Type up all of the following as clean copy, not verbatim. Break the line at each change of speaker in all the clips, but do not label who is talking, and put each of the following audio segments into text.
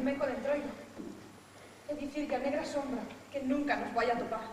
meco del troido. É dicir que a negra sombra que nunca nos vai a topar.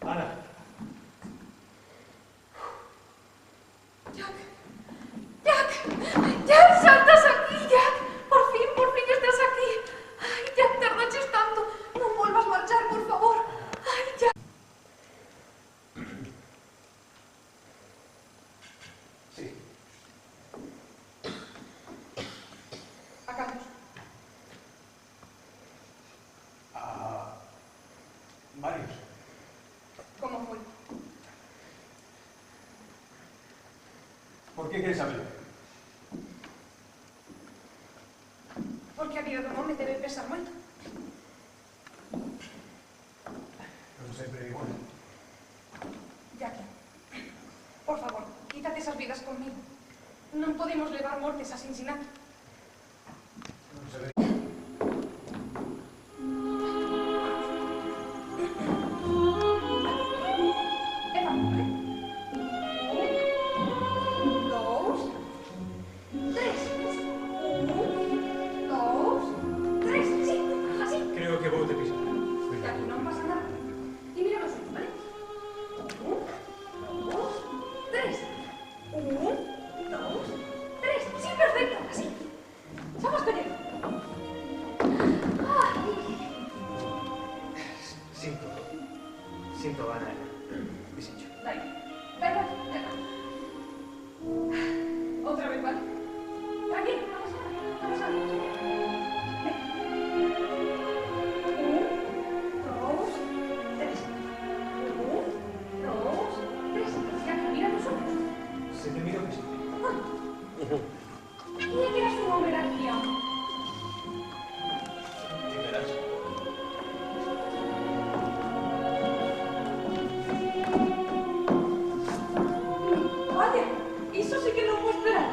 Ana.
Jack. Jack. Jack, saltas aquí, Jack. Por fin estás aquí. Ay, Jack, tardaches tanto. No vuelvas a marchar, por favor. Ay, Jack.
Sí.
A Carlos.
A varios.
¿Cómo fue?
¿Por qué quieres saberlo?
Porque a vida do home debe pesar moito.
Non sempre é igual.
Jackie, por favor, quítate esas vidas conmigo. Non podemos levar mortes a Cincinnati.
Non se ve.
Eva, ¿vale? 1, 2, 3. 1, 2, 3. Sí, así.
Creo que vou te pisar.
Jackie, no pasa nada. Y mira los ojos, ¿vale? 1, 2, 3. 1, 2, 3. Sí, perfecto, así. Vamos con él.
Sinto, Ana. Bisincho.
Dale. Venga, venga. Otra vez, ¿vale? Tranquilo, vamos a ver. 1, 2, 3. 1, 2, 3. Jackie, mira los ojos.
Se te miro que sí.
Mira que eras un hombre energía.
¿Qué verás?
Vaya, eso sí que no puedo esperar.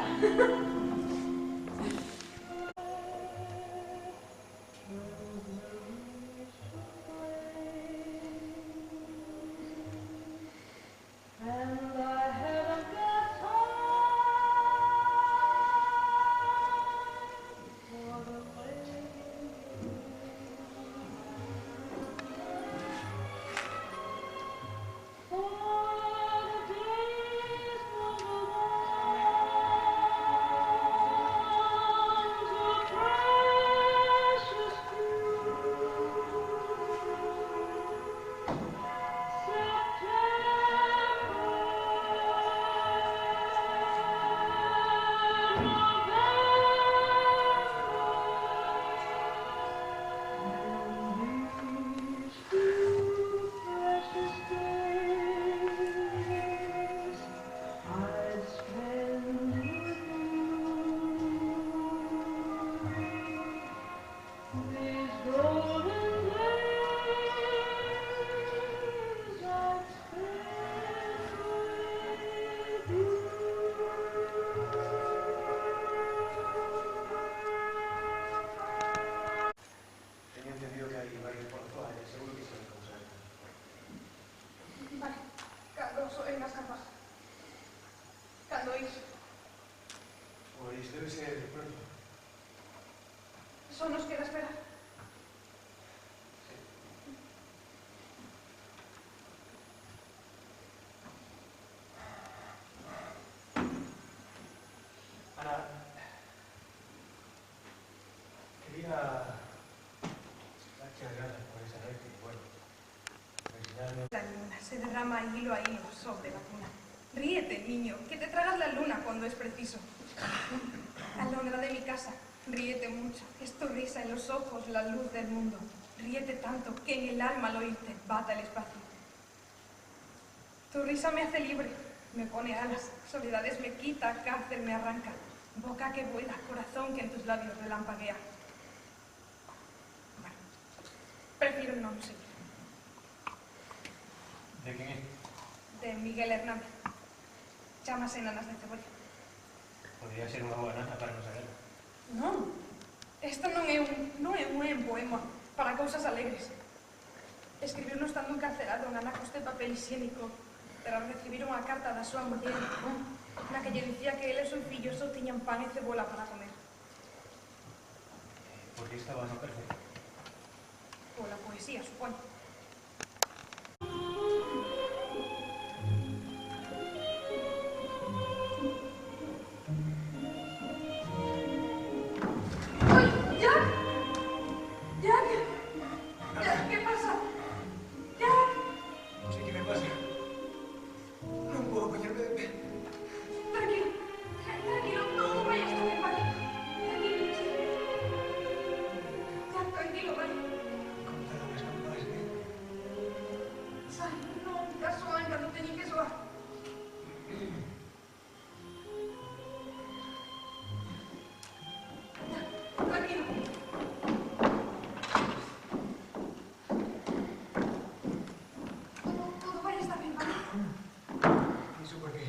Tenía entendido que hay varios por la zona, seguro que se ven cómo se ven.
Vale, cando en las capas. Cando ir.
Pues debe ser pronto.
Eso nos queda esperar.
Ana, quería darte las gracias por esa noche y bueno, por enseñarme.
La luna se derrama hilo a hilo sobre la cuna. Ríete, niño, que te tragas la luna cuando es preciso. Alondra de mi casa, ríete mucho. Es tu risa en los ojos, la luz del mundo. Ríete tanto que en el alma al oírte bata el espacio. Tu risa me hace libre, me pone alas, soledades me quita, cárcel me arranca, boca que vuela, corazón que en tus labios relampaguea. Bueno, prefiero no seguir.
¿De quién es?
De Miguel Hernández. Chamas enanas de cebolla.
Podría ser unha boa nata para non saberlo.
Non, esta non é un poema para cousas alegres. Escribiu estando encarcelado en anacos de papel higiénico para recibir unha carta da súa muller na que lle dicía que ele e o seu fillo só tiñan pan e cebola para comer.
Por que estaba no cárcel?
Pola poesía, supoño. ¡Ay, Jack! ¡Jack! Jack, ¿qué pasa? ¡Jack!
Non sei que me pasa. Non podo poñerme de pé.
Tranquilo, tranquilo, todo vai a estar bien, vale. Tranquilo, sí. Jack, tranquilo, vale.
Como tardan as campanas,
Sai, nunca soan cando teñen que soar. Jack, tranquilo. Todo vai a estar bien, vale.
Iso por qué?